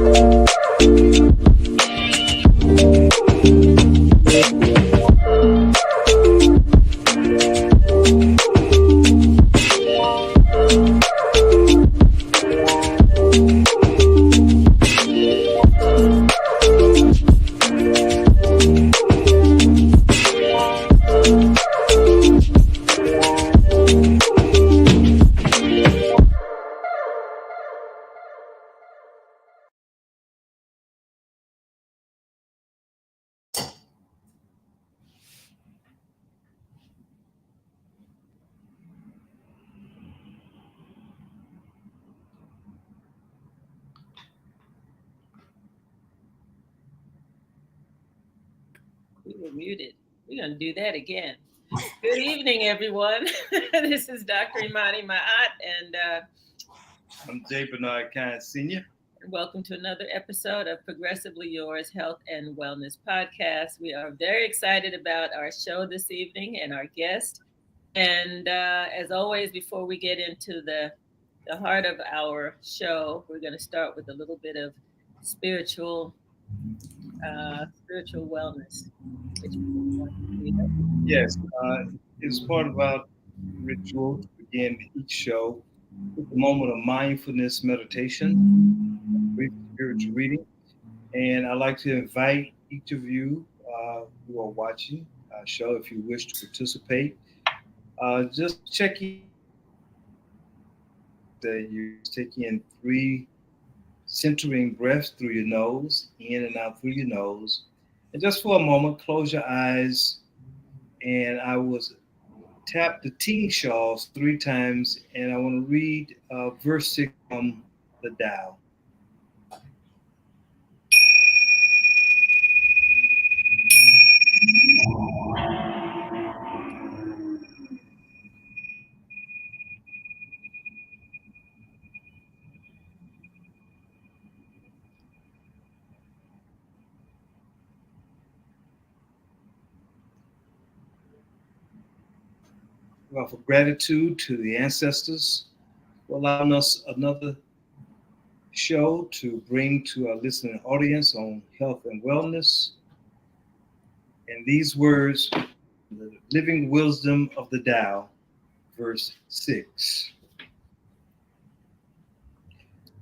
We were muted. We're going to do that again. Good evening, everyone. This is Dr. Imani Ma'at, and I'm J. Bernard Kine Sr. Welcome to another episode of Progressively Yours Health and Wellness Podcast. We are very excited about our show this evening and our guest. And as always, before we get into the heart of our show, we're going to start with a little bit of spiritual wellness. Yes, it's part of our ritual to begin each show with a moment of mindfulness meditation, brief spiritual reading. And I'd like to invite each of you who are watching our show, if you wish to participate, just check in. You take in 3 centering breaths through your nose, in and out through your nose. And just for a moment, close your eyes, and I will tap the tea shawls 3 times, and I want to read verse 6 from the Tao. Well, for gratitude to the ancestors for allowing us another show to bring to our listening audience on health and wellness. And these words, the living wisdom of the Tao, verse 6.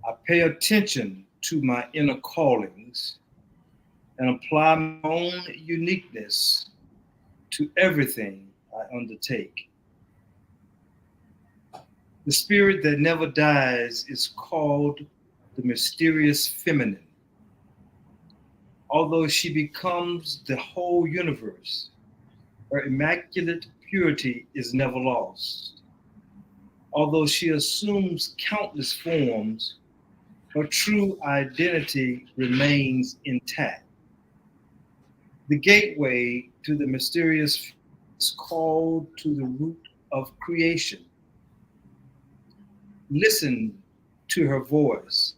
I pay attention to my inner callings and apply my own uniqueness to everything I undertake. The spirit that never dies is called the mysterious feminine. Although she becomes the whole universe, her immaculate purity is never lost. Although she assumes countless forms, her true identity remains intact. The gateway to the mysterious is called to the root of creation. Listen to her voice.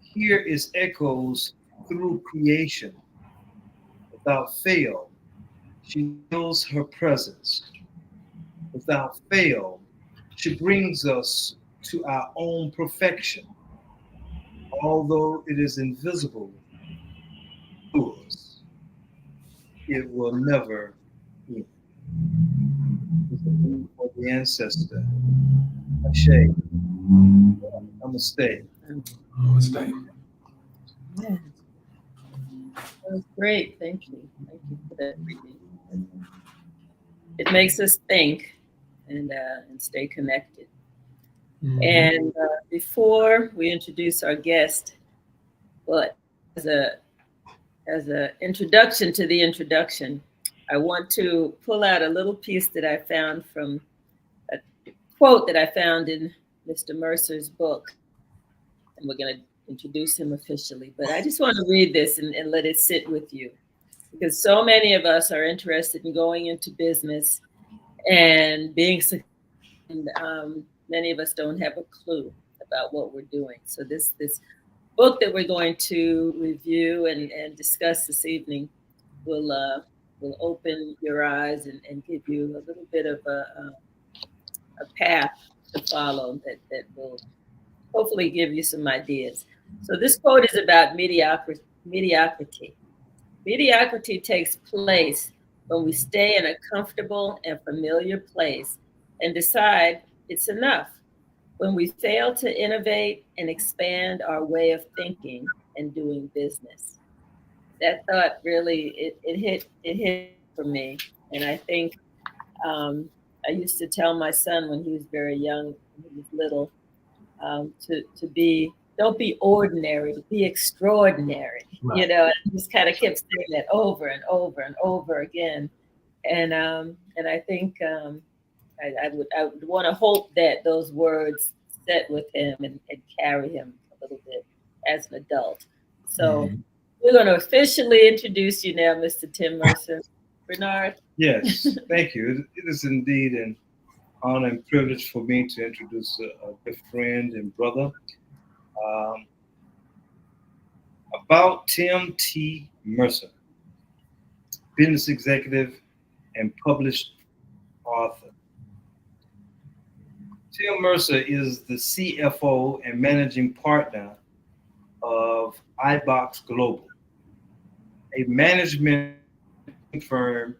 Hear its echoes through creation. Without fail, she feels her presence. Without fail, she brings us to our own perfection. Although it is invisible to us, it will never end. For the ancestor, Ashe. Namaste. Namaste. Yeah. That was great. Thank you. Thank you for that reading. It makes us think and stay connected. Mm-hmm. And before we introduce our guest, but as a introduction to the introduction, I want to pull out a little piece that I found from a quote that I found in Mr. Mercer's book, and we're going to introduce him officially. But I just want to read this and let it sit with you, because so many of us are interested in going into business and being successful. And many of us don't have a clue about what we're doing. So this book that we're going to review and discuss this evening will open your eyes and give you a little bit of a path to follow that will hopefully give you some ideas. So this quote is about mediocrity. Mediocrity takes place when we stay in a comfortable and familiar place and decide it's enough. When we fail to innovate and expand our way of thinking and doing business. That thought really it hit for me, and I think I used to tell my son when he was very young, when he was little, to be don't be ordinary, be extraordinary. Right. And just kind of kept saying that over and over and over again, and I think I would want to hope that those words set with him and carry him a little bit as an adult. So Mhm. we're going to officially introduce you now, Mr. Tim Mercer. Bernard. Yes, thank you. It is indeed an honor and privilege for me to introduce a good friend and brother. Um, about Tim T. Mercer, business executive and published author. Tim Mercer is the CFO and managing partner of IBOX Global, a management firm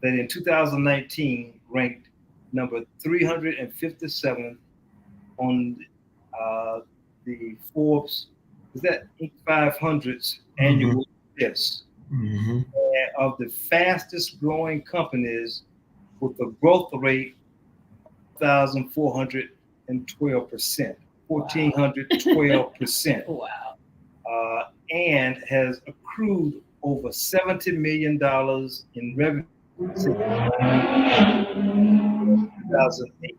that in 2019 ranked number 357 on the Forbes, is that Inc. 500's annual list of the fastest growing companies with a growth rate of 1,412%, 1,412%, Wow. and has accrued over $70 million in revenue since 2008.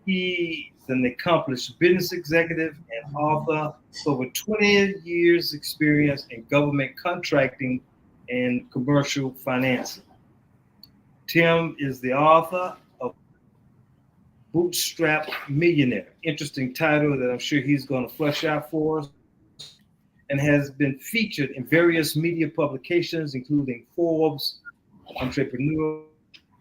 He's an accomplished business executive and author with over 20 years experience in government contracting and commercial financing. Tim is the author of Bootstrapped Millionaire, interesting title that I'm sure he's going to flesh out for us, and has been featured in various media publications, including Forbes, Entrepreneur,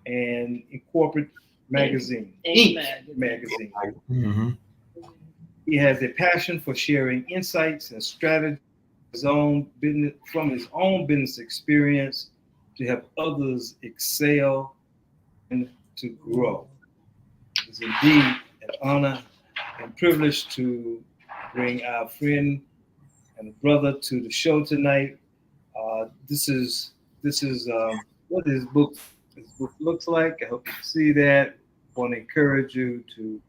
and in corporate magazine, Inc. magazine. Mm-hmm. He has a passion for sharing insights and strategies from his own business experience to help others excel and to grow. It's indeed an honor and privilege to bring our friend and brother to the show tonight. This is what his book looks like. I hope you see that. I want to encourage you to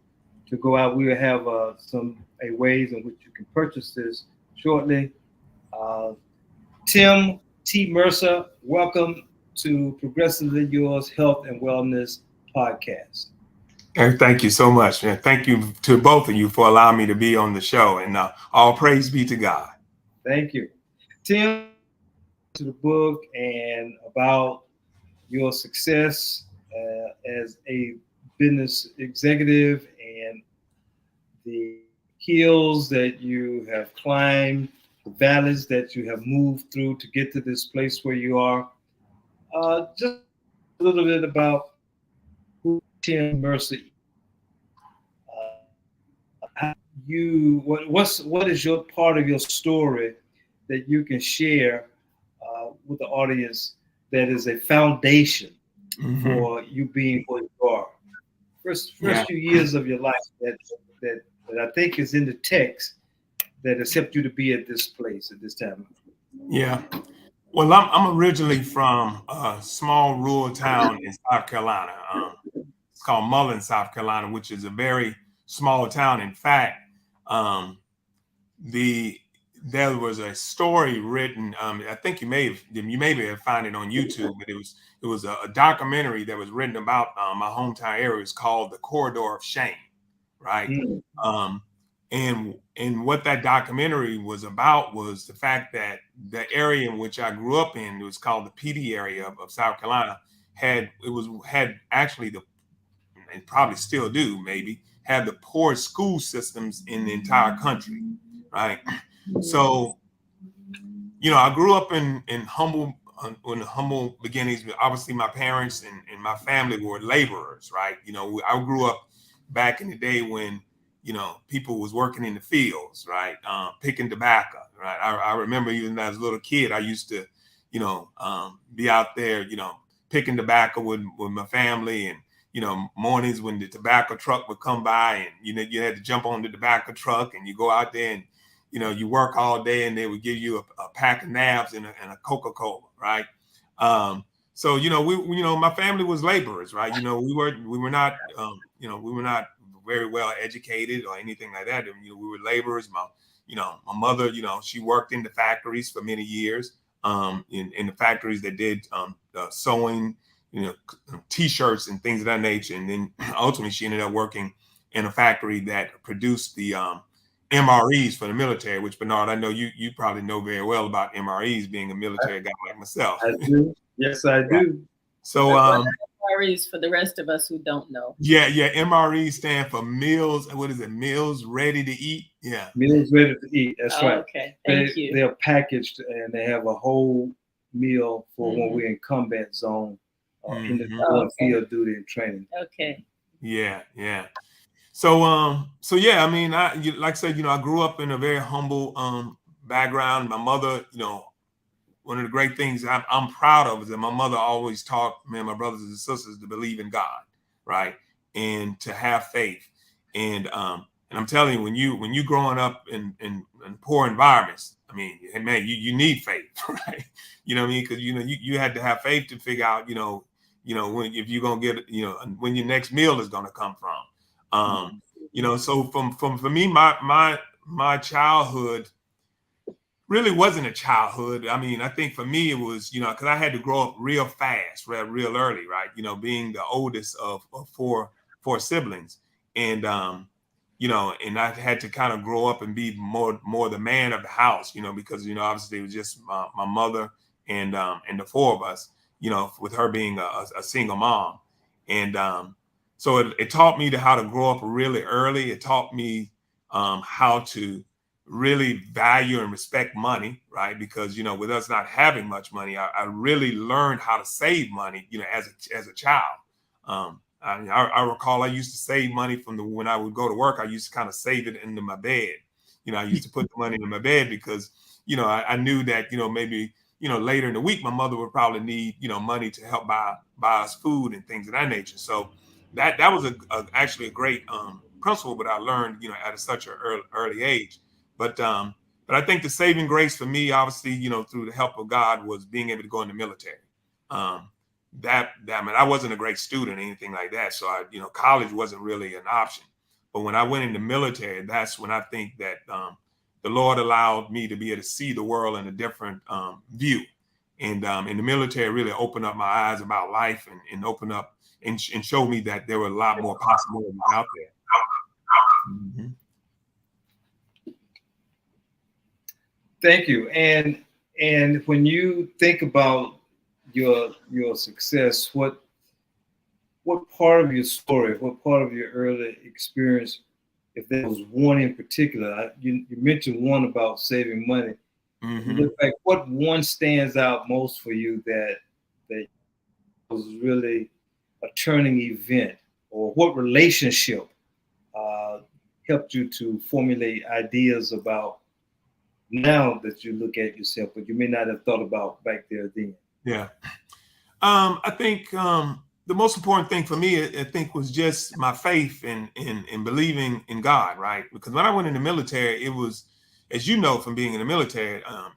go out. We will have some ways in which you can purchase this shortly. Tim T. Mercer, welcome to Progressively Yours Health and Wellness Podcast. And thank you so much, man. Thank you to both of you for allowing me to be on the show, and all praise be to God. Thank you. Tim, to the book and about your success as a business executive and the hills that you have climbed, the valleys that you have moved through to get to this place where you are. Just a little bit about who Tim Mercer is. What is your part of your story that you can share with the audience that is a foundation for you being what you are? First few years of your life that I think is in the text that has helped you to be at this place at this time. Yeah. Well, I'm originally from a small rural town in South Carolina. It's called Mullen, South Carolina, which is a very small town. In fact, there was a story written. I think you may have found it on YouTube, but it was a documentary that was written about my hometown area. It's called The Corridor of Shame, right? And what that documentary was about was the fact that the area in which I grew up in, it was called the PD area of South Carolina, had actually and probably still do maybe, have the poorest school systems in the entire country, right? So, I grew up in humble beginnings. Obviously, my parents and my family were laborers, right? I grew up back in the day when people was working in the fields, right? Picking tobacco, right? I remember even as a little kid, I used to, be out there, picking tobacco with my family, and, mornings when the tobacco truck would come by, and, you had to jump on the tobacco truck and you go out there and, you work all day, and they would give you a pack of nabs and a Coca-Cola, right? So, my family was laborers, right? We were not, we were not very well educated or anything like that. And, we were laborers. My mother, she worked in the factories for many years, in the factories that did sewing, T-shirts and things of that nature. And then ultimately she ended up working in a factory that produced the MREs for the military, which, Bernard, I know you probably know very well about MREs, being a military guy like myself. I do. Yes, I do. So, MREs for the rest of us who don't know. Yeah, MREs stand for meals. What is it? Meals ready to eat. Yeah. Meals ready to eat. That's right. Okay. Thank you. They're packaged and they have a whole meal for when we're in combat zone, in the field duty and training. Okay. Yeah. So yeah, I mean, like I said, I grew up in a very humble background. My mother, one of the great things I'm proud of is that my mother always taught me and my brothers and sisters to believe in God, right, and to have faith. And I'm telling you, when you growing up in poor environments, I mean, man, you need faith, right? You know what I mean? Because you had to have faith to figure out, when if you're gonna get, when your next meal is gonna come from. So for me, my childhood really wasn't a childhood. I mean, I think for me it was, because I had to grow up real fast, real early, right? Being the oldest of four siblings, and and I had to kind of grow up and be more the man of the house, because obviously it was just my mother and the four of us, with her being a single mom, and so it taught me how to grow up really early. It taught me how to really value and respect money, right? Because, with us not having much money, I really learned how to save money, as a child. I recall I used to save money when I would go to work. I used to kind of save it into my bed. I used to put the money in my bed because, I knew that, maybe, later in the week, my mother would probably need, money to help buy us food and things of that nature. So that was actually a great principle, but I learned, at such an early age. But I think the saving grace for me, obviously, through the help of God, was being able to go in the military. That I mean, I wasn't a great student or anything like that, so college wasn't really an option. But when I went in the military, that's when I think that the Lord allowed me to be able to see the world in a different view. And in the military, really opened up my eyes about life and opened up and showed me that there were a lot more possibilities out there. Mm-hmm. Thank you. And when you think about your success, what part of your story, what part of your early experience, if there was one in particular, you mentioned one about saving money. Mm-hmm. Like, what one stands out most for you that was really a turning event, or what relationship helped you to formulate ideas about now that you look at yourself, but you may not have thought about back there then? Yeah. I think the most important thing for me, I think, was just my faith in believing in God, right? Because when I went in the military, it was, as you know, from being in the military, I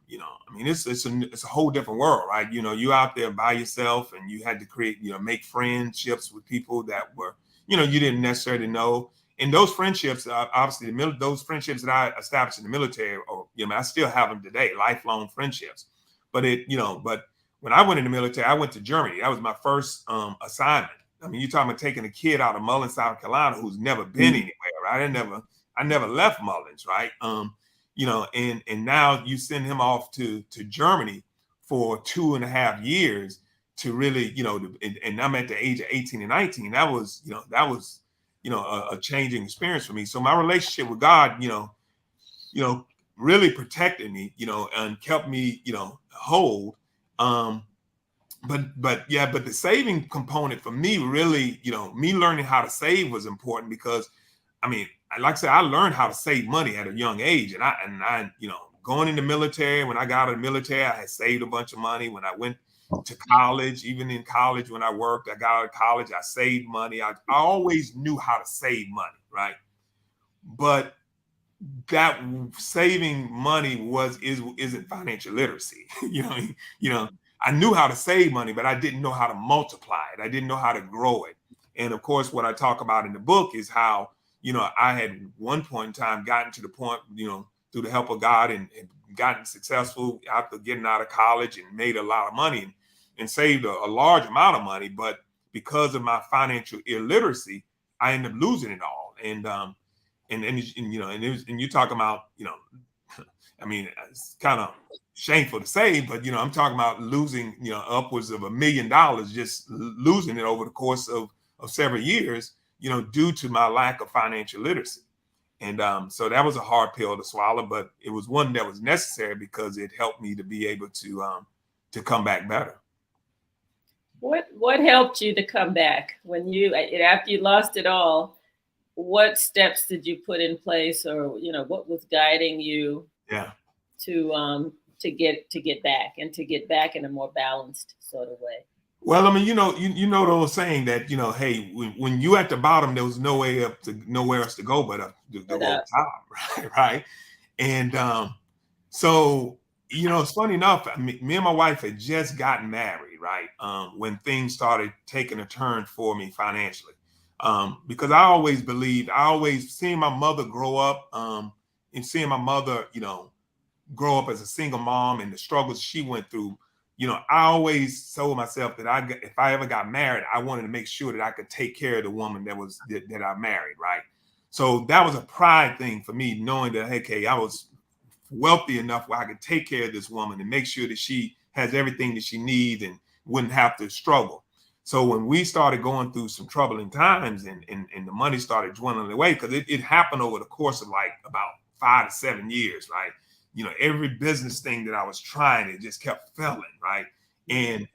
mean, it's a whole different world, right? You out there by yourself, and you had to create, make friendships with people that were, you didn't necessarily know. And those friendships, obviously, those friendships that I established in the military, or I still have them today, lifelong friendships. But but when I went in the military, I went to Germany. That was my first assignment. I mean, you're talking about taking a kid out of Mullins, South Carolina, who's never been anywhere, right? I never left Mullins, right? And now you send him off to Germany for 2.5 years to really, and I'm at the age of 18 and 19. That was a changing experience for me. So my relationship with God, really protected me, and kept me, whole. But the saving component for me really, me learning how to save was important, because I mean, like I said, I learned how to save money at a young age, and I, going in the military. When I got out of the military, I had saved a bunch of money. When I went to college, even in college, when I worked, I got out of college, I saved money. I always knew how to save money, right? But that saving money isn't financial literacy. I knew how to save money, but I didn't know how to multiply it. I didn't know how to grow it. And of course, what I talk about in the book is how, I had one point in time gotten to the point, through the help of God, and gotten successful after getting out of college and made a lot of money and saved a large amount of money. But because of my financial illiteracy, I ended up losing it all. And you're talking about, I mean, it's kind of shameful to say, but I'm talking about losing, upwards of $1 million, just losing it over the course of several years, due to my lack of financial literacy. And so that was a hard pill to swallow, but it was one that was necessary because it helped me to be able to come back better. What helped you to come back when after you lost it all? What steps did you put in place, or what was guiding you? Yeah. To get back in a more balanced sort of way. Well, I mean, you know the old saying that, hey, when you at the bottom, there was nowhere else to go but up to go top, right? And so it's funny enough. I mean, me and my wife had just gotten married, right? When things started taking a turn for me financially, because I always seeing my mother grow up, and seeing my mother, grow up as a single mom and the struggles she went through. I always told myself that if I ever got married, I wanted to make sure that I could take care of the woman that I married, right? So that was a pride thing for me, knowing that, hey, I was wealthy enough where I could take care of this woman and make sure that she has everything that she needs and wouldn't have to struggle. So when we started going through some troubling times and the money started dwindling away, because it happened over the course of like about 5 to 7 years, right? Every business thing that I was trying, it just kept failing, right? And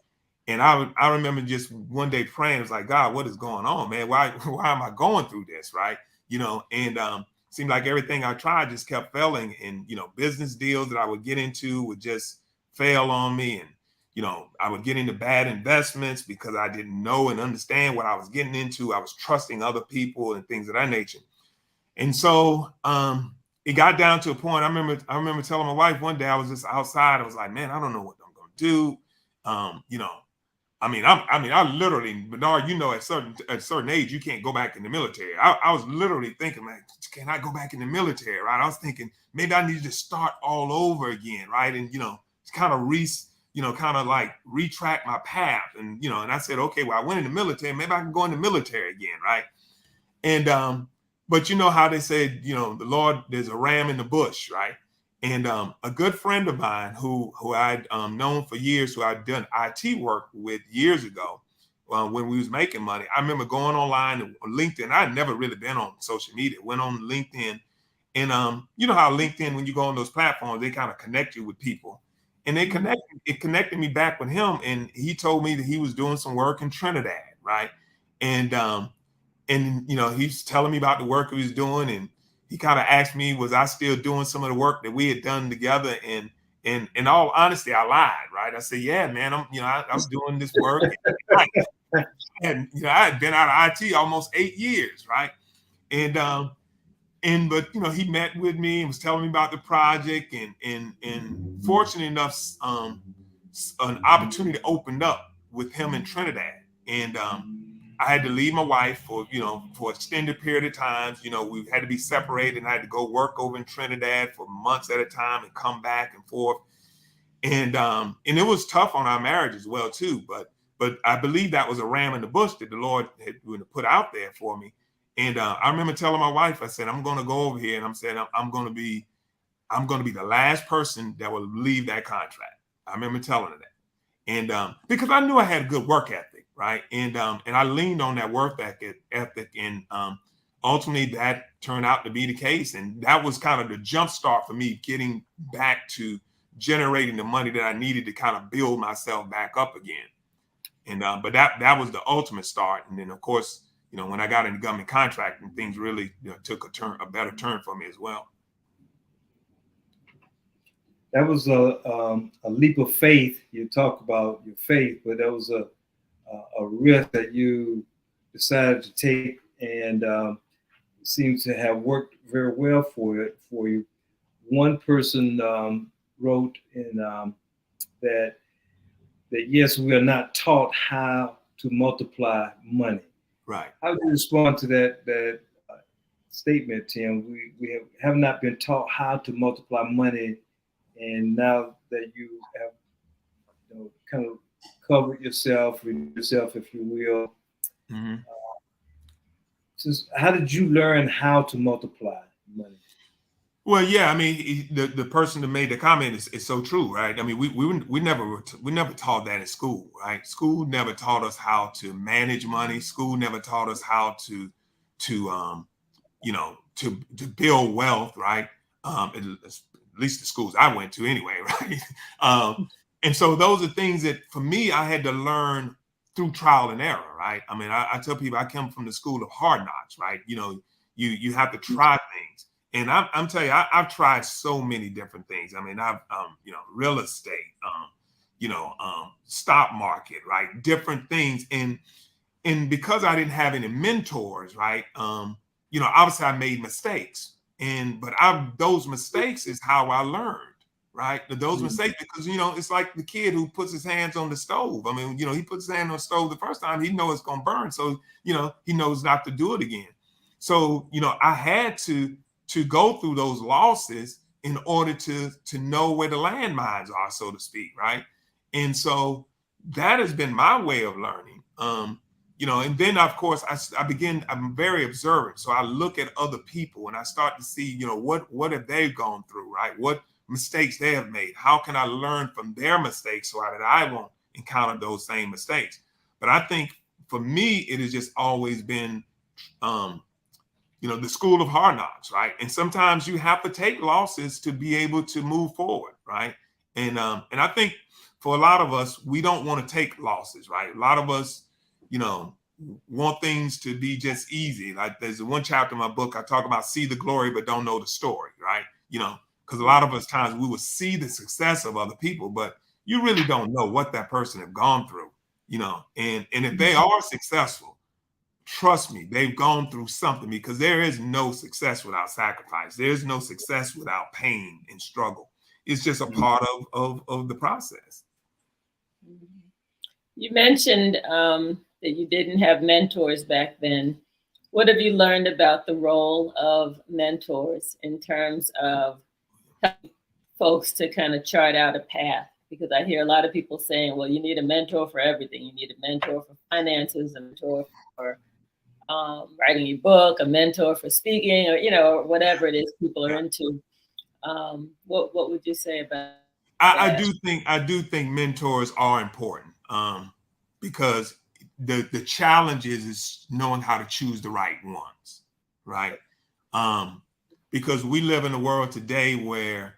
I remember just one day praying, it was like, God, what is going on, man? Why am I going through this, right? And seemed like everything I tried just kept failing, and business deals that I would get into would just fail on me, and I would get into bad investments because I didn't know and understand what I was getting into. I was trusting other people and things of that nature, and so it got down to a point. I remember telling my wife one day, I was just outside. I was like, man, I don't know what I'm going to do. I literally, Bernard, at a certain age, you can't go back in the military. I was literally thinking, man, can I go back in the military? Right. I was thinking maybe I need to start all over again. Right. And, kind of like retract my path. And, and I said, okay, well, I went in the military. Maybe I can go in the military again. Right. And, but you know how they said, the Lord, there's a ram in the bush, right? And a good friend of mine who I'd known for years, who I'd done IT work with years ago, when we was making money. I remember going online on LinkedIn. I'd never really been on social media. Went on LinkedIn, and you know how LinkedIn, when you go on those platforms, they kind of connect you with people, and it connected me back with him, and he told me that he was doing some work in Trinidad, right? And he's telling me about the work he was doing, and he kind of asked me, was I still doing some of the work that we had done together? And in all honesty, I lied, right? I said, yeah, man, I'm doing this work. And I had been out of IT almost 8 years, right? But he met with me and was telling me about the project, and fortunate enough, an opportunity opened up with him in Trinidad, and I had to leave my wife for extended period of times. We had to be separated, and I had to go work over in Trinidad for months at a time and come back and forth. And it was tough on our marriage as well too. But I believe that was a ram in the bush that the Lord had put out there for me. And I remember telling my wife, I said, I'm going to go over here, and I'm saying I'm going to be the last person that will leave that contract. I remember telling her that. And because I knew I had a good work ethic, right? And I leaned on that work ethic, and ultimately that turned out to be the case. And that was kind of the jump start for me getting back to generating the money that I needed to kind of build myself back up again. And but that was the ultimate start. And then of course, when I got into government contracting, things really took a better turn for me as well. That was a leap of faith. You talk about your faith, but that was a risk that you decided to take, and seems to have worked very well for you. One person wrote in that yes, we are not taught how to multiply money. Right. How do you respond to that statement, Tim? We have not been taught how to multiply money, and now that you have kind of covered yourself, if you will. Mm-hmm. How did you learn how to multiply money? Well, yeah, I mean, the person that made the comment is so true, right? I mean, we never taught that in school, right? School never taught us how to manage money. School never taught us how to build wealth, right? At least the schools I went to, anyway, right? And so those are things that, for me, I had to learn through trial and error, right? I mean, I tell people I come from the school of hard knocks, right? You have to try things. And I'm telling you, I've tried so many different things. I mean, I've, real estate, stock market, right? Different things. And because I didn't have any mentors, right? Obviously I made mistakes, but those mistakes is how I learned, right? Those mistakes, because, it's like the kid who puts his hands on the stove. I mean, he puts his hand on the stove the first time, he knows it's going to burn. So, he knows not to do it again. So, I had to go through those losses in order to know where the landmines are, so to speak, right? And so that has been my way of learning. And then of course I'm very observant. So I look at other people and I start to see, what have they gone through, right? What mistakes they have made? How can I learn from their mistakes so that I won't encounter those same mistakes? But I think for me, it has just always been, the school of hard knocks, right? And sometimes you have to take losses to be able to move forward, right? And I think for a lot of us, we don't want to take losses, right? A lot of us, want things to be just easy. Like there's one chapter in my book, I talk about see the glory, but don't know the story, right? Because a lot of us times we will see the success of other people, but you really don't know what that person have gone through, and if they are successful, trust me, they've gone through something, because there is no success without sacrifice. There's no success without pain and struggle. It's just a part of the process. You mentioned that you didn't have mentors back then. What have you learned about the role of mentors in terms of helping folks to kind of chart out a path? Because I hear a lot of people saying, well, you need a mentor for everything. You need a mentor for finances, a mentor for writing a book, a mentor for speaking, or whatever it is people are into. What would you say about that? I do think mentors are important, because the challenge is knowing how to choose the right ones, right? Because we live in a world today where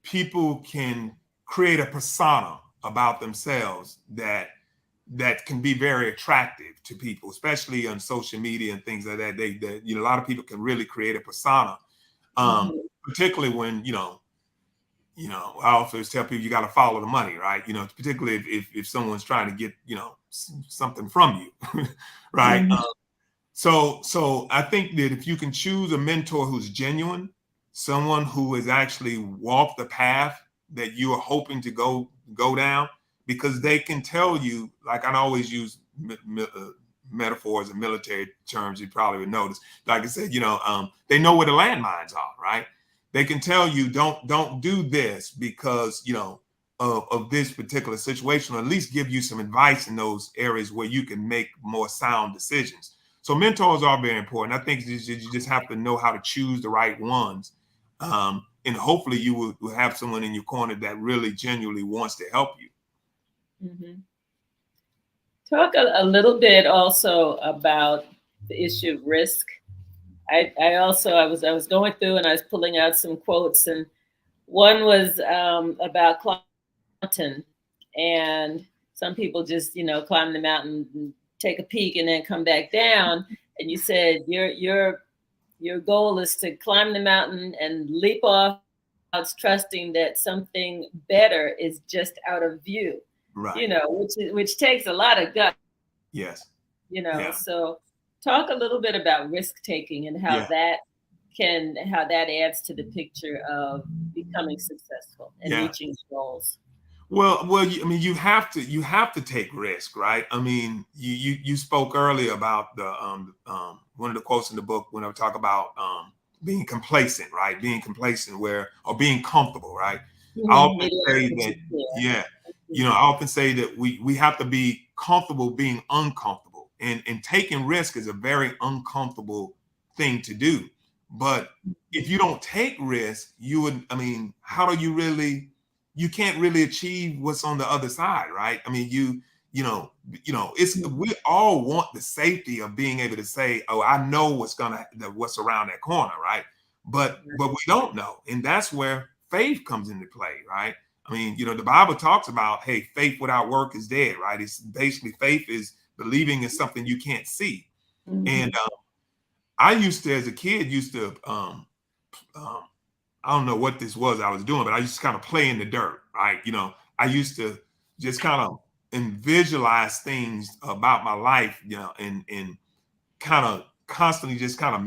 people can create a persona about themselves that can be very attractive to people, especially on social media and things like that. A lot of people can really create a persona, particularly when I always tell people you got to follow the money, right? Particularly if someone's trying to get something from you, right? So I think that if you can choose a mentor who's genuine, someone who has actually walked the path that you are hoping to go down, because they can tell you, like I always use metaphors and military terms, you probably would notice. Like I said, they know where the landmines are, right? They can tell you don't do this because of this particular situation, or at least give you some advice in those areas where you can make more sound decisions. So mentors are very important. I think you just have to know how to choose the right ones. And hopefully you will have someone in your corner that really genuinely wants to help you. Talk a little bit also about the issue of risk. I was going through and I was pulling out some quotes, and one was about climbing, and some people just climb the mountain take a peek and then come back down. And you said your goal is to climb the mountain and leap off, trusting that something better is just out of view. Right. You know, which takes a lot of guts. Yes. You know, Yeah. so talk a little bit about risk taking and how Yeah. that adds to the picture of becoming successful and Yeah. reaching goals. Well, I mean, you have to take risk, right? I mean, you spoke earlier about the one of the quotes in the book when I talk about being complacent, right? Being complacent or being comfortable, right? I often say that, yeah, you know, I often say that we have to be comfortable being uncomfortable, and taking risk is a very uncomfortable thing to do. But if you don't take risk, I mean, how do you can't really achieve what's on the other side, right? I mean, we all want the safety of being able to say, "Oh, I know what's around that corner," right? But we don't know, and that's where faith comes into play, right? I mean, you know, the Bible talks about, hey, faith without work is dead, right? It's basically faith is believing in something you can't see. And I used to, as a kid, I don't know what this was I was doing, but I used to kind of play in the dirt, right? You know, I used to just kind of visualize things about my life, you know, and kind of constantly just kind of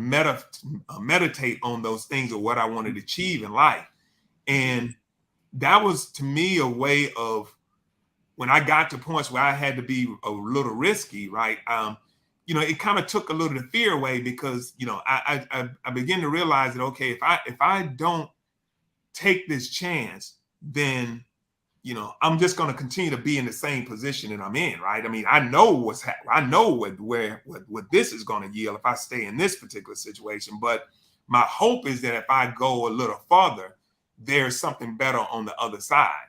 meditate on those things of what I wanted to achieve in life. And that was to me a way of, when I got to points where I had to be a little risky, right? You know, it kind of took a little of the fear away, because, you know, I began to realize that, okay, if I don't take this chance, then, you know, I'm just going to continue to be in the same position that I'm in, right? I mean, I know what's happening. I know what this is going to yield if I stay in this particular situation. But my hope is that if I go a little further, there's something better on the other side.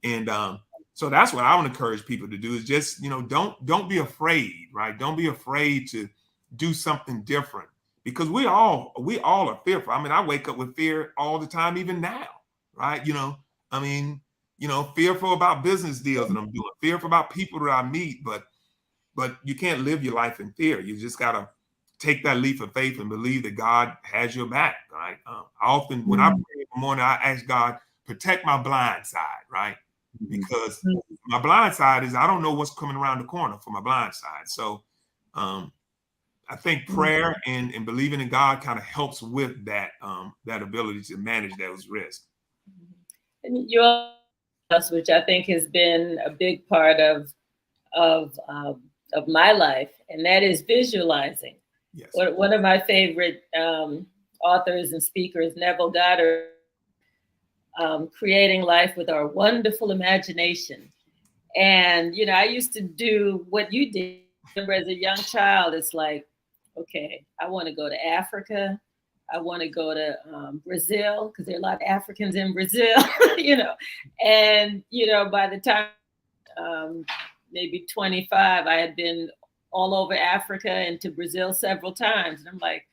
And so that's what I want to encourage people to do, is just, you know, don't be afraid, right? Don't be afraid to do something different, because we all are fearful. I mean, I wake up with fear all the time, even now, right? You know, I mean, you know, fearful about business deals that I'm doing, fearful about people that I meet, but you can't live your life in fear. You just gotta take that leap of faith and believe that God has your back, right? I often, when I pray in the morning, I ask God, protect my blind side, right? Because my blind side is, I don't know what's coming around the corner for my blind side. So I think prayer and believing in God kind of helps with that that ability to manage those risks. And which I think has been a big part of my life, and that is visualizing. Yes. One of my favorite authors and speakers, Neville Goddard, creating life with our wonderful imagination. And, you know, I used to do what you did. As a young child, it's like, okay, I want to go to Africa. I want to go to Brazil, because there are a lot of Africans in Brazil, you know. And, you know, by the time maybe 25, I had been all over Africa and to Brazil several times. And I'm like,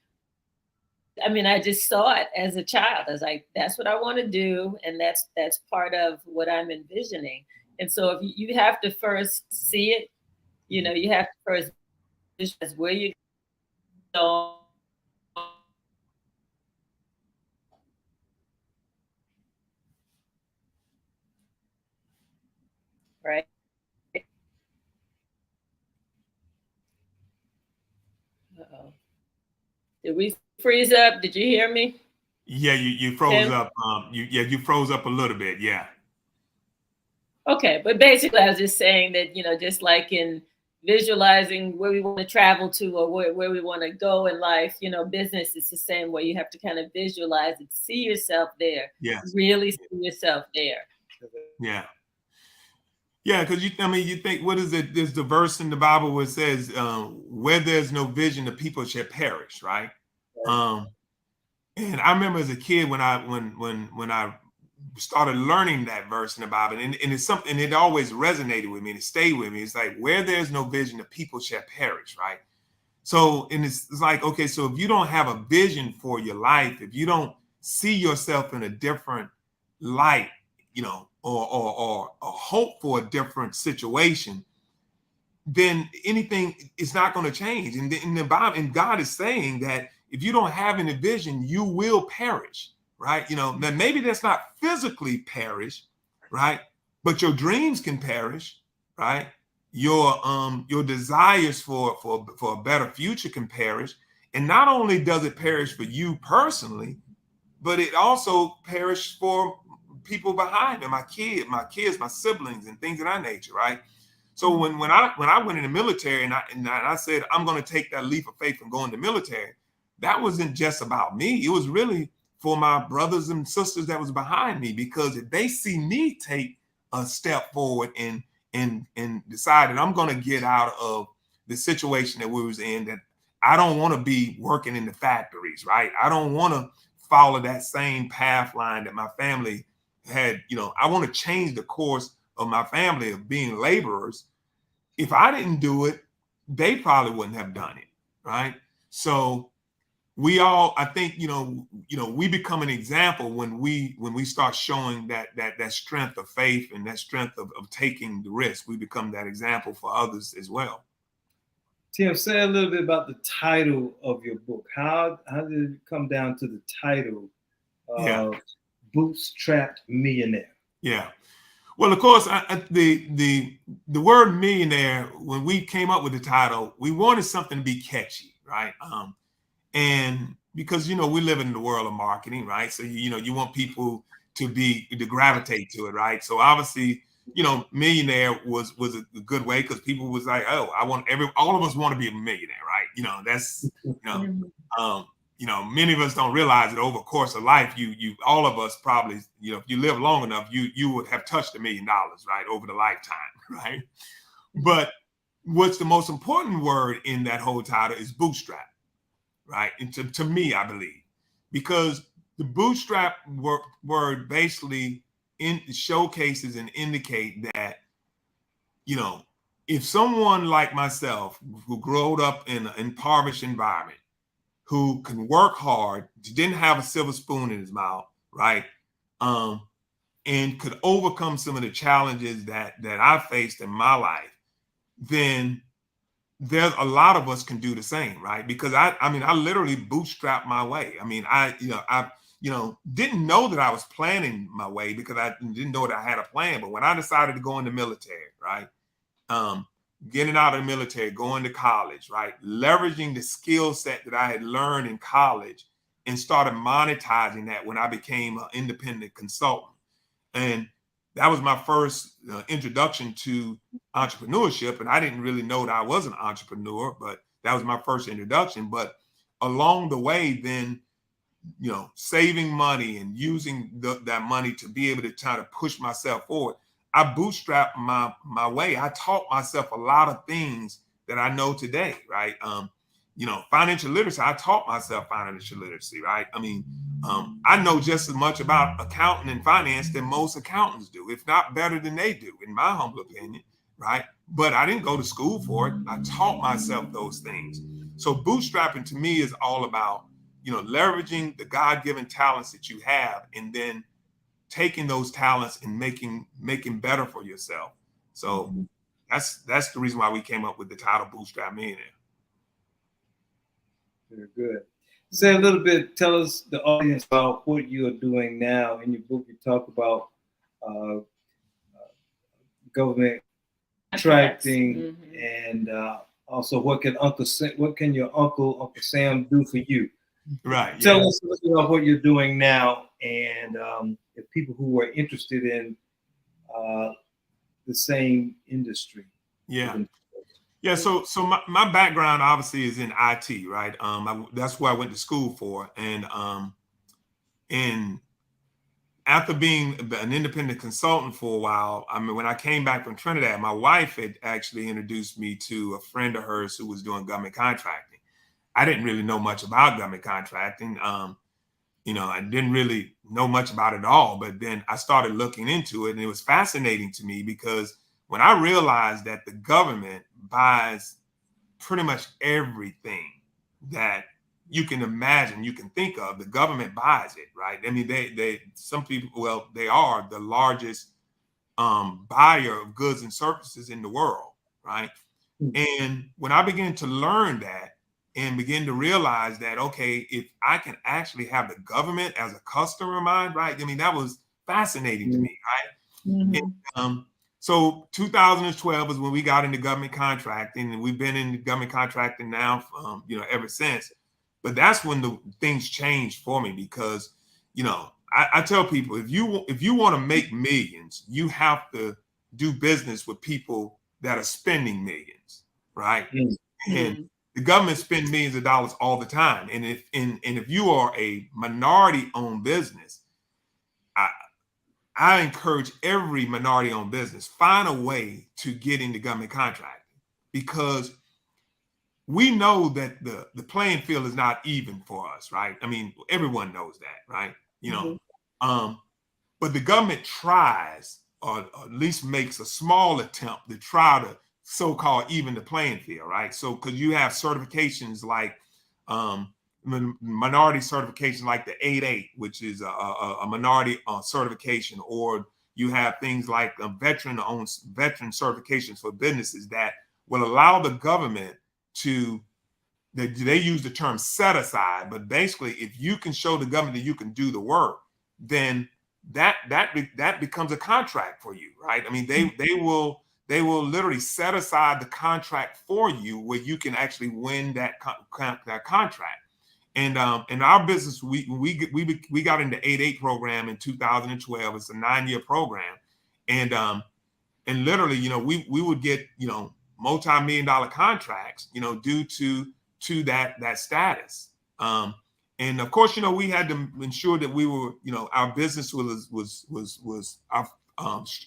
I mean, I just saw it as a child. I was like, that's what I want to do. And that's part of what I'm envisioning. And so if you have to first see it, you know, you have to first visualize where you go. Right. Uh-oh. Did we freeze up? Did you hear me? Yeah, you froze up. You froze up a little bit. Yeah. Okay, but basically, I was just saying that, you know, just like in visualizing where we want to travel to, or where we want to go in life, you know, business is the same way. You have to kind of visualize it, see yourself there. Yes. Really see yourself there. Yeah. Yeah, because you think, what is it? There's the verse in the Bible where it says, "Where there's no vision, the people shall perish." Right. And I remember as a kid when I started learning that verse in the Bible, and it's something, it always resonated with me and it stayed with me. It's like, where there's no vision, the people shall perish, right? So, and it's like, okay, so if you don't have a vision for your life, if you don't see yourself in a different light, you know, or hope for a different situation, then anything is not going to change. And in the Bible, and God is saying that if you don't have any vision, you will perish, right? Now maybe that's not physically perish, right? But your dreams can perish, right? Your desires for a better future can perish. And not only does it perish for you personally, but it also perished for people behind me, my kids, my siblings, and things of that nature, right? So when I went in the military and I said I'm going to take that leap of faith and go in the military, that wasn't just about me. It was really for my brothers and sisters that was behind me, because if they see me take a step forward and decided I'm going to get out of the situation that we was in, that I don't want to be working in the factories, right? I don't want to follow that same path line that my family had. I want to change the course of my family of being laborers. If I didn't do it, they probably wouldn't have done it, right? So we all, I think, we become an example when we start showing that strength of faith and that strength of taking the risk. We become that example for others as well. Tim, say a little bit about the title of your book. How did it come down to the title of Bootstrapped Millionaire? Yeah. Well, of course, the word millionaire, when we came up with the title, we wanted something to be catchy, right? And because, we live in the world of marketing, right? So, you want people to gravitate to it, right? So obviously, millionaire was a good way, because people was like, oh, all of us want to be a millionaire, right? That's, many of us don't realize that over the course of life, all of us probably, if you live long enough, you would have touched $1 million, right, over the lifetime, right? But what's the most important word in that whole title is bootstrap, right? And to me, I believe, because the bootstrap word basically showcases and indicate that, if someone like myself, who grew up in an impoverished environment, who can work hard, didn't have a silver spoon in his mouth, right? And could overcome some of the challenges that I faced in my life, then there's a lot of us can do the same, right? Because I literally bootstrapped my way. I didn't know that I was planning my way, because I didn't know that I had a plan. But when I decided to go in the military, right? Getting out of the military, going to college, right? Leveraging the skill set that I had learned in college, and started monetizing that when I became an independent consultant. And that was my first introduction to entrepreneurship. And I didn't really know that I was an entrepreneur, but that was my first introduction. But along the way, then, saving money and using that money to be able to try to push myself forward, I bootstrapped my way. I taught myself a lot of things that I know today, right? Financial literacy, I taught myself financial literacy, right? I know just as much about accounting and finance than most accountants do, if not better than they do, in my humble opinion, right? But I didn't go to school for it. I taught myself those things. So bootstrapping to me is all about, leveraging the God-given talents that you have, and then taking those talents and making better for yourself. So that's the reason why we came up with the title Bootstrapped Millionaire. Very good. Say a little bit, tell us, the audience, about what you are doing now. In your book, you talk about government contracting, and also what can your Uncle Sam do for you? Right. Tell us a little about what you're doing now, and if people who are interested in the same industry. Yeah. Yeah. So my background obviously is in IT, right? That's what I went to school for. And after being an independent consultant for a while, when I came back from Trinidad, my wife had actually introduced me to a friend of hers who was doing government contracting. I didn't really know much about government contracting. I didn't really know much about it at all, but then I started looking into it, and it was fascinating to me, because when I realized that the government buys pretty much everything that you can imagine, you can think of, the government buys it, right? They are the largest buyer of goods and services in the world, right? And when I began to learn that and begin to realize that, okay, if I can actually have the government as a customer of mine, right? I mean, that was fascinating to me, right? And, so 2012 is when we got into government contracting, and we've been in government contracting now, ever since. But that's when the things changed for me, because, I tell people, if you want to make millions, you have to do business with people that are spending millions, right? And the government spends millions of dollars all the time. And if you are a minority-owned business, I encourage every minority-owned business, find a way to get into government contracting, because we know that the playing field is not even for us, right? I mean, everyone knows that, right? But the government tries, or at least makes a small attempt to try to so-called even the playing field, right? So, because you have certifications like minority certification, like the 8.8, which is a minority certification, or you have things like veteran certifications for businesses that will allow the government to, they use the term set aside, but basically, if you can show the government that you can do the work, then that becomes a contract for you, right? I mean, they will literally set aside the contract for you, where you can actually win that contract. And in our business, we got into 8.8 program in 2012. It's a 9-year program, and literally, we would get multi-million-dollar contracts, due to that status. And of course, we had to ensure that we were, our business was our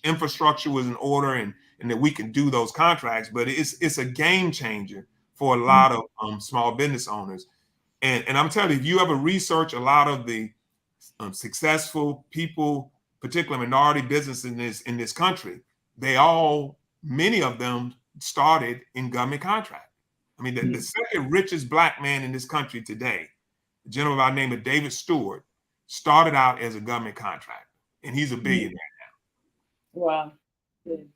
infrastructure was in order, and that we can do those contracts. But it's a game changer for a lot of small business owners. And I'm telling you, if you ever research a lot of the successful people, particularly minority businesses in this country, many of them started in government contract. I mean, the second richest Black man in this country today, a gentleman by the name of David Stewart, started out as a government contractor, and he's a billionaire now. Wow. Good.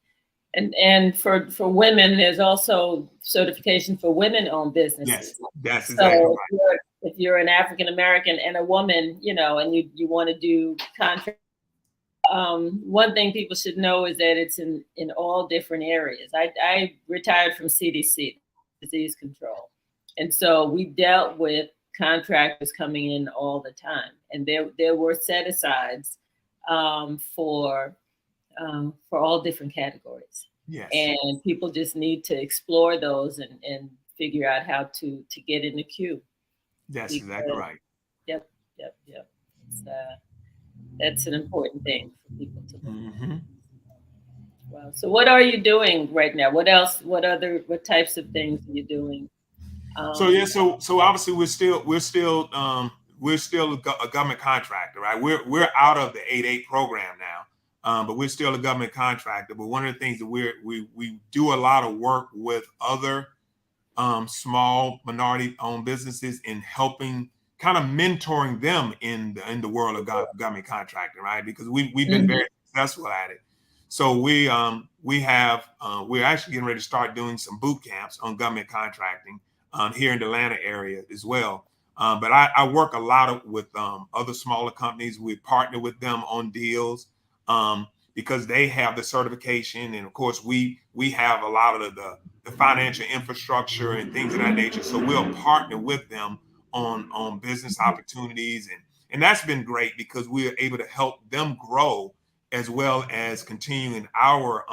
And for women, there's also certification for women-owned businesses. Yes, that's exactly right. If you're an African American and a woman, and you want to do contract, one thing people should know is that it's in all different areas. I retired from CDC, disease control, and so we dealt with contractors coming in all the time, and there were set-asides for all different categories. Yes. And people just need to explore those and figure out how to get in the queue. That's exactly right. Yep. That's an important thing for people to know. Wow. So what are you doing right now? What else? What types of things are you doing? So obviously we're still a government contractor, right? We're out of the 8.8 program now, but we're still a government contractor. But one of the things that we do a lot of work with other small minority-owned businesses in helping, kind of mentoring them in the world of government contracting, right? Because we've been very successful at it. So we're actually getting ready to start doing some boot camps on government contracting here in the Atlanta area as well. But I work a lot with other smaller companies. We partner with them on deals because they have the certification, and of course we have a lot of the financial infrastructure and things of that nature. So we'll partner with them on business opportunities, and that's been great because we are able to help them grow as well as continuing our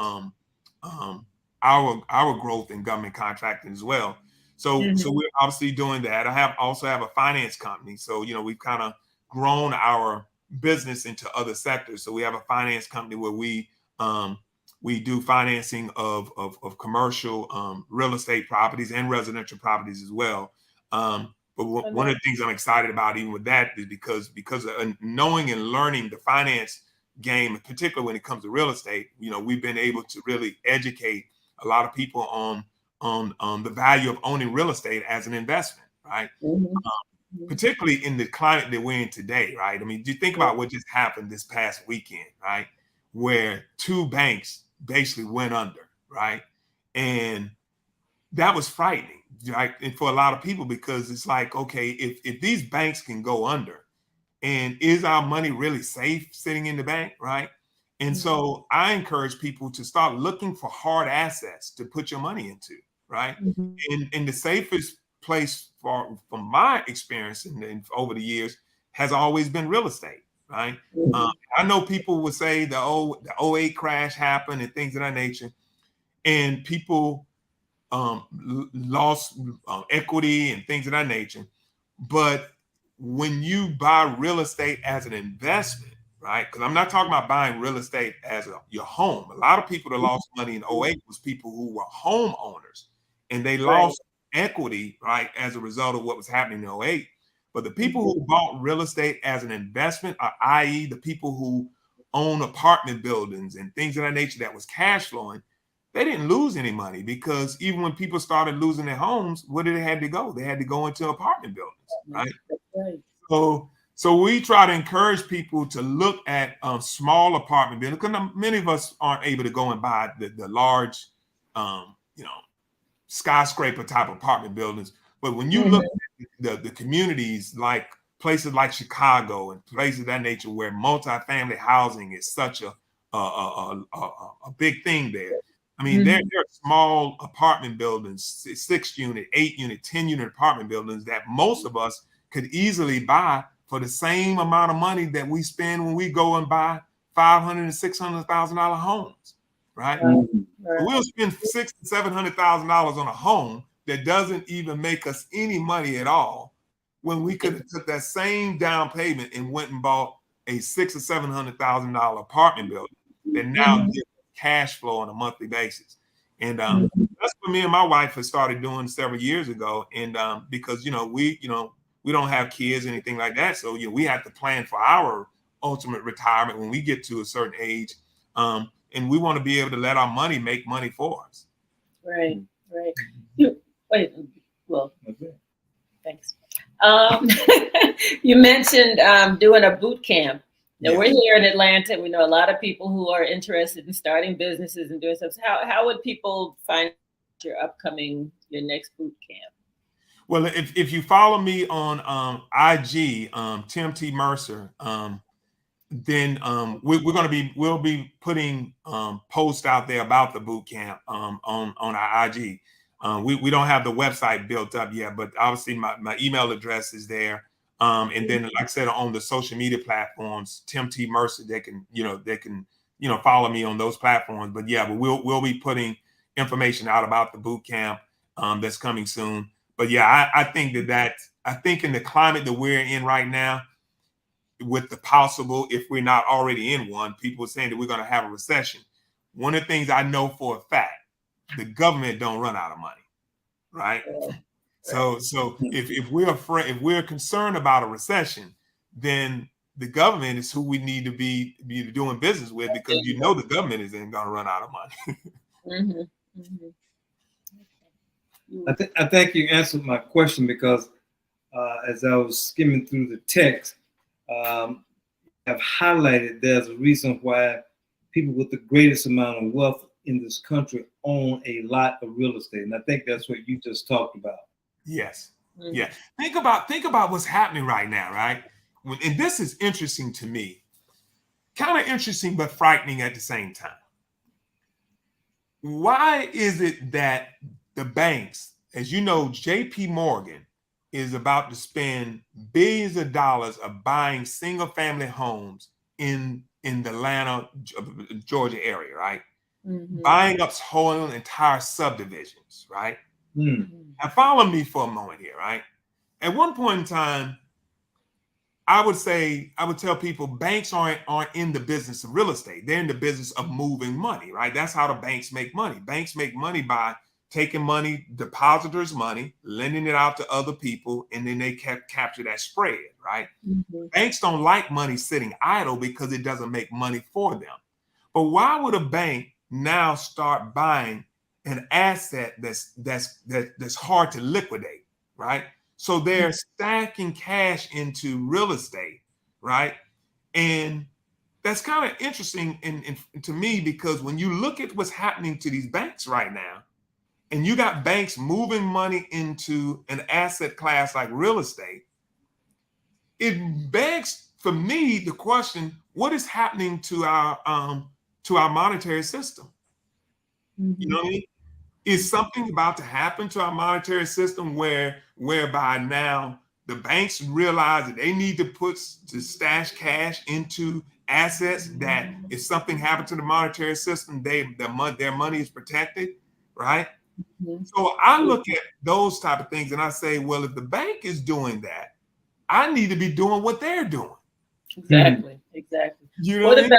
growth in government contracting as well. So we're obviously doing that. I also have a finance company. So, we've kind of grown our business into other sectors. So we have a finance company where we do financing of commercial real estate properties and residential properties as well. But one of the things I'm excited about even with that is because of knowing and learning the finance game, particularly when it comes to real estate, we've been able to really educate a lot of people on the value of owning real estate as an investment, right? Particularly in the climate that we're in today, right? I mean, do you think about what just happened this past weekend, right? Where 2 banks basically went under, right? And that was frightening, right? And for a lot of people, because it's like, okay, if these banks can go under, and is our money really safe sitting in the bank, right? And so I encourage people to start looking for hard assets to put your money into, right? And the safest place from my experience and over the years has always been real estate, right? I know people would say the '08 crash happened and things of that nature, and people lost equity and things of that nature. But when you buy real estate as an investment, right? Because I'm not talking about buying real estate as your home. A lot of people that lost money in '08 was people who were homeowners and they lost equity, right, as a result of what was happening in '08. But the people who bought real estate as an investment, i.e., the people who own apartment buildings and things of that nature that was cash flowing, they didn't lose any money, because even when people started losing their homes, where did they had to go? They had to go into apartment buildings, right? So we try to encourage people to look at small apartment buildings, because many of us aren't able to go and buy the large, skyscraper type apartment buildings. But when you look at the communities, like places like Chicago and places of that nature, where multifamily housing is such a big thing there. I mean, there are small apartment buildings, 6-unit, 8-unit, 10-unit apartment buildings that most of us could easily buy for the same amount of money that we spend when we go and buy $500,000 and $600,000 homes, right? We'll spend $600,000 to $700,000 on a home that doesn't even make us any money at all, when we could have took that same down payment and went and bought a $600,000 or $700,000 apartment building that now gives cash flow on a monthly basis. And that's what me and my wife had started doing several years ago. And because we don't have kids or anything like that, so we have to plan for our ultimate retirement when we get to a certain age, and we want to be able to let our money make money for us. Right. Well, thanks. You mentioned doing a boot camp. Now, we're here in Atlanta. We know a lot of people who are interested in starting businesses and doing stuff. So how would people find your next boot camp? Well, if you follow me on IG, Tim T. Mercer, then we'll be putting posts out there about the boot camp on our IG. We don't have the website built up yet, but obviously my email address is there. And then, like I said, on the social media platforms, Tim T. Mercer, they can follow me on those platforms. But we'll be putting information out about the boot camp that's coming soon. But I think I think in the climate that we're in right now, with the possible, if we're not already in one, people are saying that we're going to have a recession. One of the things I know for a fact, the government don't run out of money, right? So if we're afraid, if we're concerned about a recession, then the government is who we need to be doing business with, because the government isn't going to run out of money. I think you answered my question, because as I was skimming through the text, have highlighted there's a reason why people with the greatest amount of wealth in this country own a lot of real estate. And I think that's what you just talked about. Yes. Yeah. Think about what's happening right now, right? And this is interesting to me, kind of interesting, but frightening at the same time. Why is it that the banks, as you know, JP Morgan is about to spend billions of dollars of buying single family homes in the Atlanta, Georgia area, right? Buying up whole entire subdivisions, right? Now follow me for a moment here, right? At one point in time, I would tell people banks aren't in the business of real estate. They're in the business of moving money, right? That's how the banks make money. Banks make money by taking money, depositors' money, lending it out to other people, and then they capture that spread, right? Banks don't like money sitting idle because it doesn't make money for them. But why would a bank now start buying an asset that's hard to liquidate, right? So they're stacking cash into real estate, right? And that's kind of interesting to me, because when you look at what's happening to these banks right now, and you got banks moving money into an asset class like real estate, it begs for me the question, what is happening to our monetary system? You know what I mean? Is something about to happen to our monetary system whereby now the banks realize that they need to stash cash into assets, that if something happened to the monetary system, their money is protected, right? So I look at those type of things and I say, well, if the bank is doing that, I need to be doing what they're doing. Exactly. Exactly. You know What what I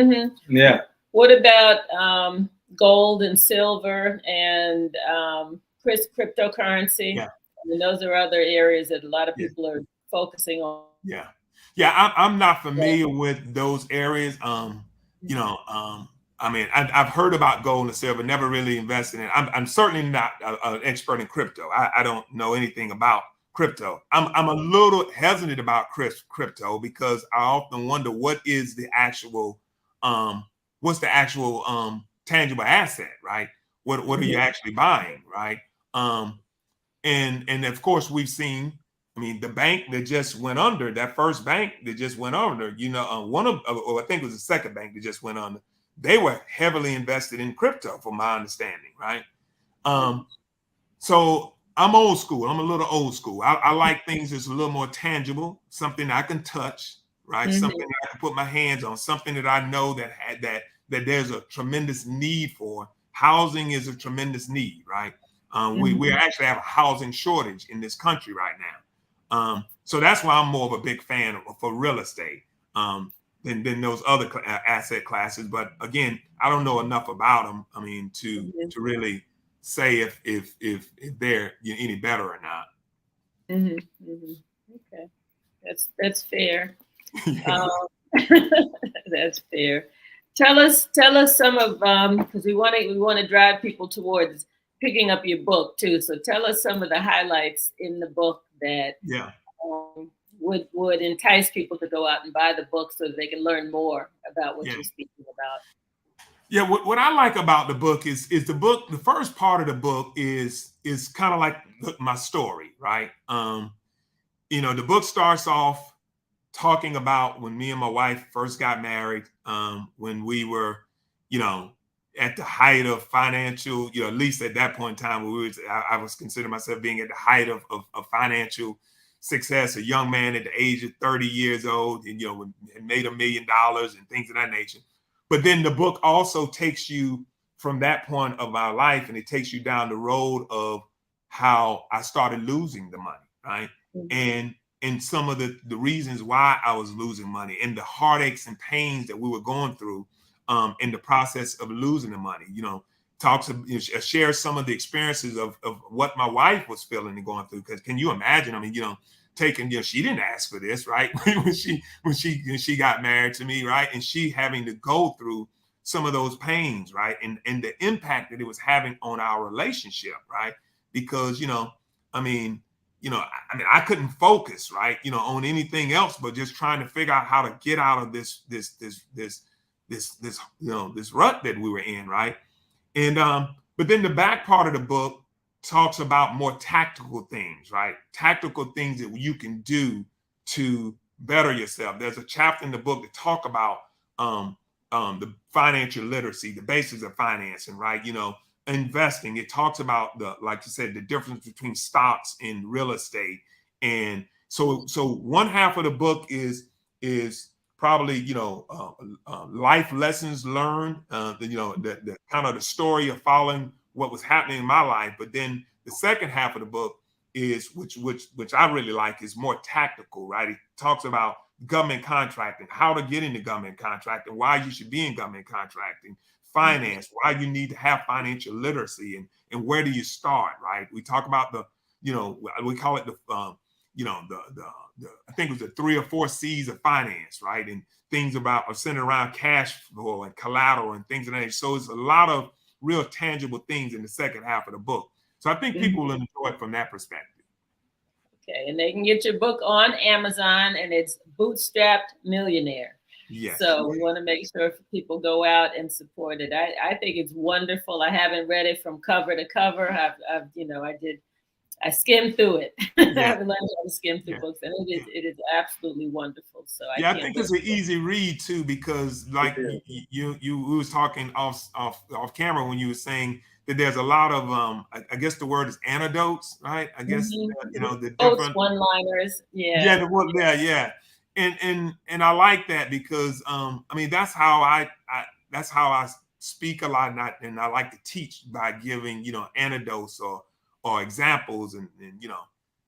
mean? about? Yeah. What about gold and silver and cryptocurrency? Yeah. I mean, those are other areas that a lot of people are focusing on. Yeah. I'm not familiar with those areas. I mean, I've heard about gold and silver, never really invested in it. I'm certainly not an expert in crypto. I don't know anything about crypto. I'm a little hesitant about crypto because I often wonder what is the actual what's the actual tangible asset, right? What are you actually buying, right? And of course we've seen, I mean, the bank that just went under, that first bank that just went under, one of, or I think it was the second bank that just went under, they were heavily invested in crypto, from my understanding, right? So I'm old school. I'm a little old school. I like things that's a little more tangible, something I can touch, right? Something that I can put my hands on, something that I know that there's a tremendous need for. Housing is a tremendous need, right? We actually have a housing shortage in this country right now. So that's why I'm more of a big fan for real estate than those other asset classes. But again, I don't know enough about them. I mean, to really say if they're any better or not. Okay, that's fair. That's fair. Tell us some of because we want to drive people towards picking up your book too. So tell us some of the highlights in the book that would entice people to go out and buy the book so that they can learn more about what you're speaking about. Yeah, what I like about the book is the book. The first part of the book is kind of like my story, right? The book starts off talking about when me and my wife first got married, when we were, at the height of financial, at least at that point in time, I was considering myself being at the height of financial success, a young man at the age of 30 years old, and made $1 million and things of that nature. But then the book also takes you from that point of our life, and it takes you down the road of how I started losing the money, right? And some of the reasons why I was losing money and the heartaches and pains that we were going through in the process of losing the money. Share some of the experiences of what my wife was feeling and going through. Because can you imagine? I mean, she didn't ask for this, right? when she got married to me, right? And she having to go through some of those pains, right? And the impact that it was having on our relationship, right? Because, I couldn't focus, right? On anything else, but just trying to figure out how to get out of this rut that we were in, right? And but then the back part of the book talks about more tactical things, right? Tactical things that you can do to better yourself. There's a chapter in the book that talk about the financial literacy, the basics of financing, right? Investing. It talks about like you said, the difference between stocks and real estate. And so one half of the book is probably life lessons learned, the kind of the story of following what was happening in my life. But then the second half of the book is which I really like, is more tactical, right? It talks about government contracting, how to get into government contracting, why you should be in government contracting, finance, why you need to have financial literacy, and where do you start, right? We talk about we call it the I think it was the 3 or 4 C's of finance, right? And things are centered around cash flow and collateral and things of that nature. So it's a lot of real tangible things in the second half of the book. So I think people will enjoy it from that perspective. Okay, and they can get your book on Amazon, and it's Bootstrapped Millionaire. Yes. So we want to make sure people go out and support it. I think it's wonderful. I haven't read it from cover to cover. I skimmed through it. Yeah. I've learned how to skim through books, and it is absolutely wonderful. So I I think it's an easy read too, because like you was talking off camera when you were saying that there's a lot of I guess the word is anecdotes, right? I guess the different one-liners. Yeah, yeah. And I like that because I mean that's how I speak a lot, and I like to teach by giving anecdotes or examples, and I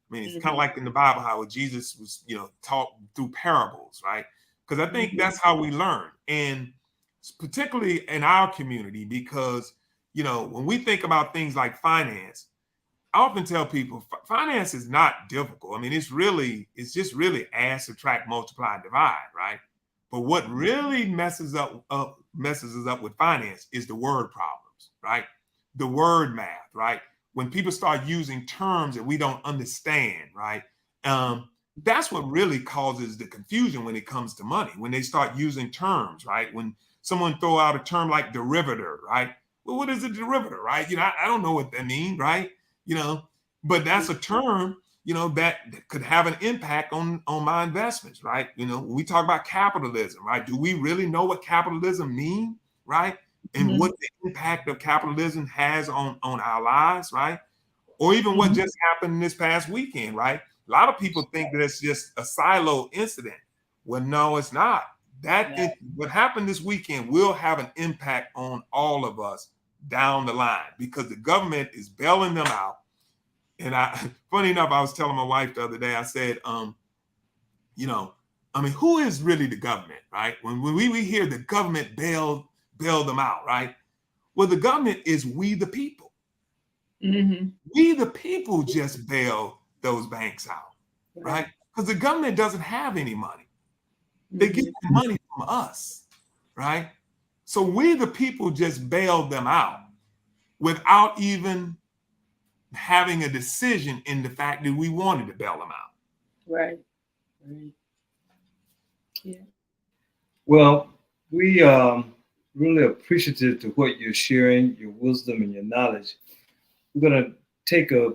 mean, it's kind of like in the Bible how Jesus was, taught through parables, right? Because I think that's how we learn, and particularly in our community, because when we think about things like finance, I often tell people finance is not difficult. I mean, it's just really add, subtract, multiply, divide, right? But what really messes us up with finance is the word problems, right? The word math, right? When people start using terms that we don't understand, right? That's what really causes the confusion when it comes to money. When they start using terms, right? When someone throw out a term like derivative, right? Well, what is a derivative, right? I don't know what that means, right? But that's a term, that could have an impact on my investments, right? When we talk about capitalism, right? Do we really know what capitalism means, right? And what the impact of capitalism has on our lives, right? Or even what just happened this past weekend, right? A lot of people think that it's just a silo incident. Well, no, it's not. What happened this weekend will have an impact on all of us down the line, because the government is bailing them out. And funny enough, I was telling my wife the other day, I said, I mean, who is really the government, right? When we hear the government bail them out, right? Well, the government is we the people. We the people just bail those banks out, right? Because the government doesn't have any money. They get the money from us, right? So we the people just bailed them out without even having a decision in the fact that we wanted to bail them out. Right. Yeah. Well, we really appreciative to what you're sharing, your wisdom and your knowledge. We're going to take a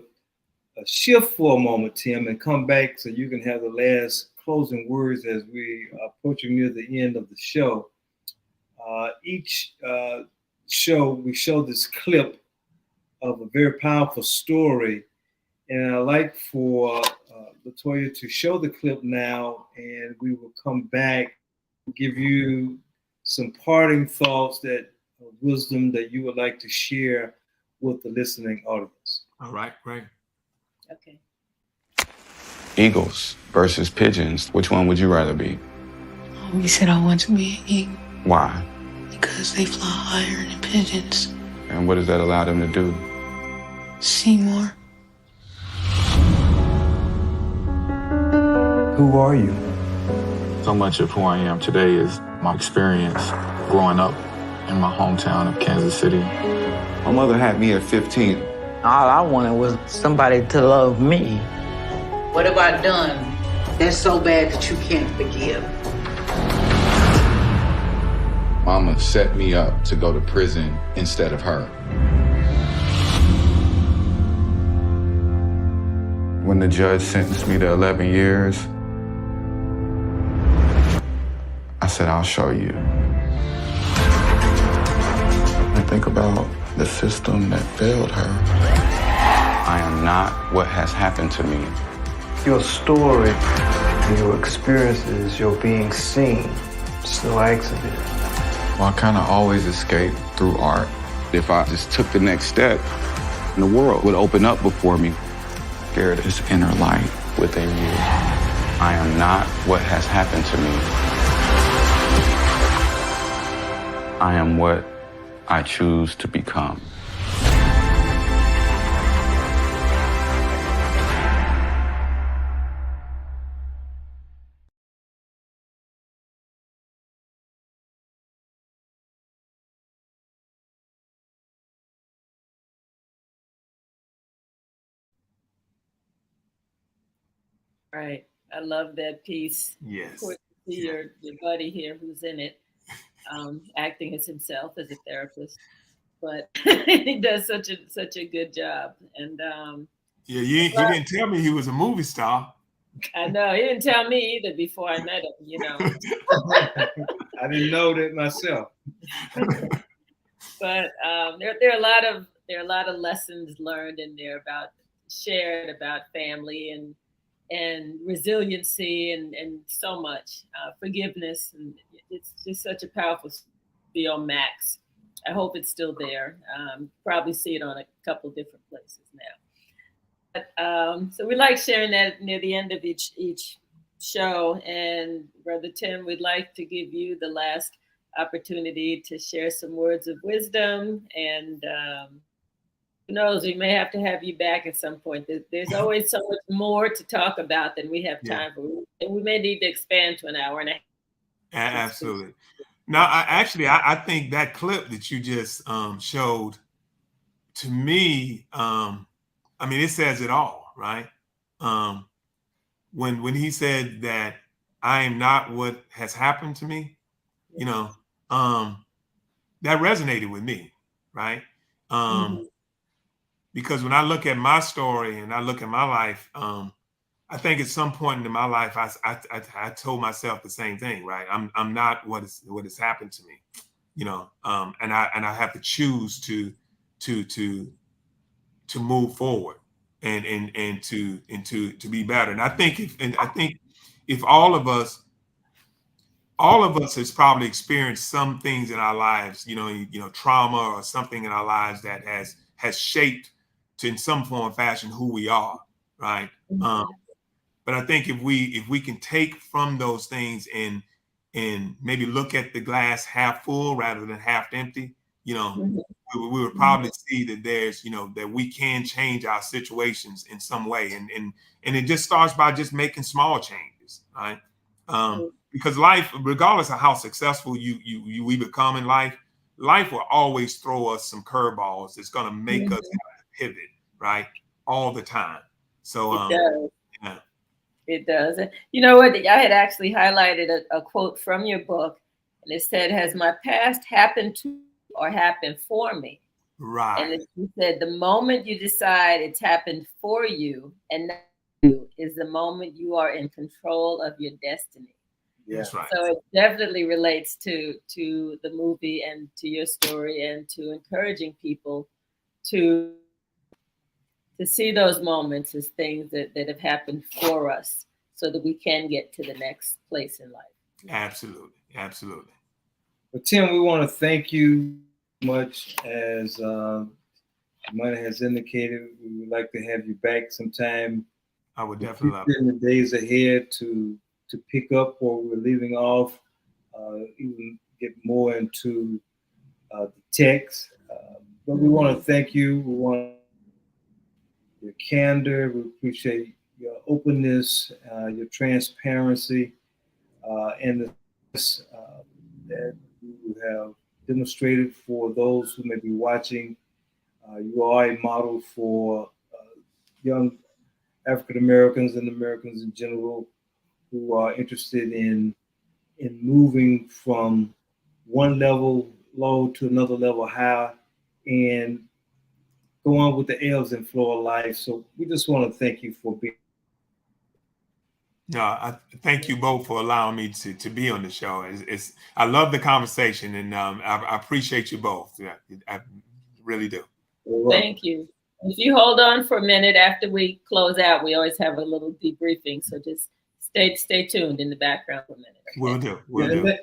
shift for a moment, Tim, and come back so you can have the last closing words as we are approaching near the end of the show. Each show, we show this clip of a very powerful story, and I'd like for Latoya to show the clip now, and we will come back and give you some parting thoughts, wisdom that you would like to share with the listening audience. All right, great. Okay. Eagles versus pigeons, which one would you rather be? We said I want to be an eagle. Why? Because they fly higher than pigeons. And what does that allow them to do? See more. Who are you? So much of who I am today is my experience growing up in my hometown of Kansas City. My mother had me at 15. All I wanted was somebody to love me. What have I done that's so bad that you can't forgive? Mama set me up to go to prison instead of her. When the judge sentenced me to 11 years, I said, I'll show you. I think about the system that failed her. I am not what has happened to me. Your story, your experiences, your being seen, it's no accident. Well, I kind of always escape through art. If I just took the next step, the world would open up before me. Scared this inner light within you. I am not what has happened to me. I am what I choose to become. Right. I love that piece. Yes. Of course, see your buddy here who's in it, acting as himself as a therapist. But he does such a good job. And Yeah, he didn't tell me he was a movie star. I know he didn't tell me either before I met him. You know, I didn't know that myself. but there are a lot of lessons learned in there shared about family and resiliency and so much forgiveness, and it's just such a powerful be on Max. I hope it's still there. Probably see it on a couple different places now. But, so we like sharing that near the end of each show. And Brother Tim, we'd like to give you the last opportunity to share some words of wisdom. And who knows, we may have to have you back at some point. There's always so much more to talk about than we have time for. And we may need to expand to an hour and a half. Absolutely. Now, I think that clip that you just showed, to me, I mean, it says it all, right? When he said that I am not what has happened to me, you know, that resonated with me, right? Because when I look at my story and I look at my life, I think at some point in my life, I told myself the same thing, right? I'm not what has happened to me, you know, and I have to choose to move forward and to be better. And I think if all of us has probably experienced some things in our lives, you know, trauma or something in our lives that has shaped to in some form or fashion who we are, right? But I think if we can take from those things and maybe look at the glass half full rather than half empty, you know, we would probably see that there's, you know, that we can change our situations in some way, and it just starts by just making small changes, right? Because life, regardless of how successful we become in life will always throw us some curveballs. It's going to make us have to pivot, right, all the time. So yeah. It does. You know what? I had actually highlighted a quote from your book, and it said, "Has my past happened to or happened for me?" Right. And you said, "The moment you decide it's happened for you and not you is the moment you are in control of your destiny." Yeah. That's right. So it definitely relates to the movie and to your story and to encouraging people to see those moments as things that have happened for us so that we can get to the next place in life. Absolutely. Absolutely. Well, Tim, we want to thank you much. As Money has indicated, we would like to have you back sometime. I would definitely love it. In the days ahead to pick up where we're leaving off, even get more into the text. But we want to thank you. We want your candor. We appreciate your openness, your transparency, and this that you have demonstrated for those who may be watching. You are a model for young African Americans and Americans in general who are interested in moving from one level low to another level high and go on with the ebbs and flow of life. So we just want to thank you for being. No, I thank you both for allowing me to be on the show. I love the conversation, and I appreciate you both. Yeah, I really do. Thank you. If you hold on for a minute after we close out, we always have a little debriefing. So just stay tuned in the background for a minute. Okay? We'll do. We'll do.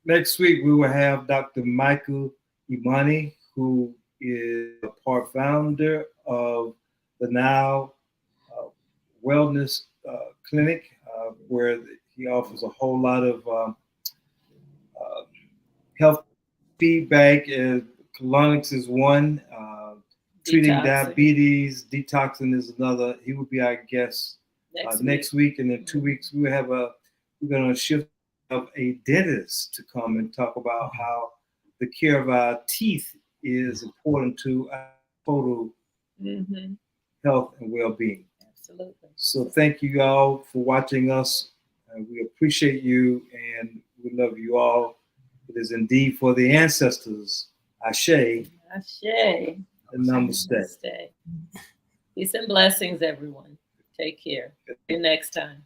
Next week, we will have Dr. Michael Imani, who is a part founder of the Now Wellness Clinic, where he offers a whole lot of health feedback. Colonics is one. Treating diabetes, detoxing is another. He will be our guest next week, and in 2 weeks we're going to shift of a dentist to come and talk about how the care of our teeth is important to our total health and well-being. Absolutely. So thank you all for watching us And we appreciate you and we love you all. It is indeed for the ancestors. Ashe. Ashe. And namaste. Namaste. Peace and blessings, everyone. Take care. See you next time.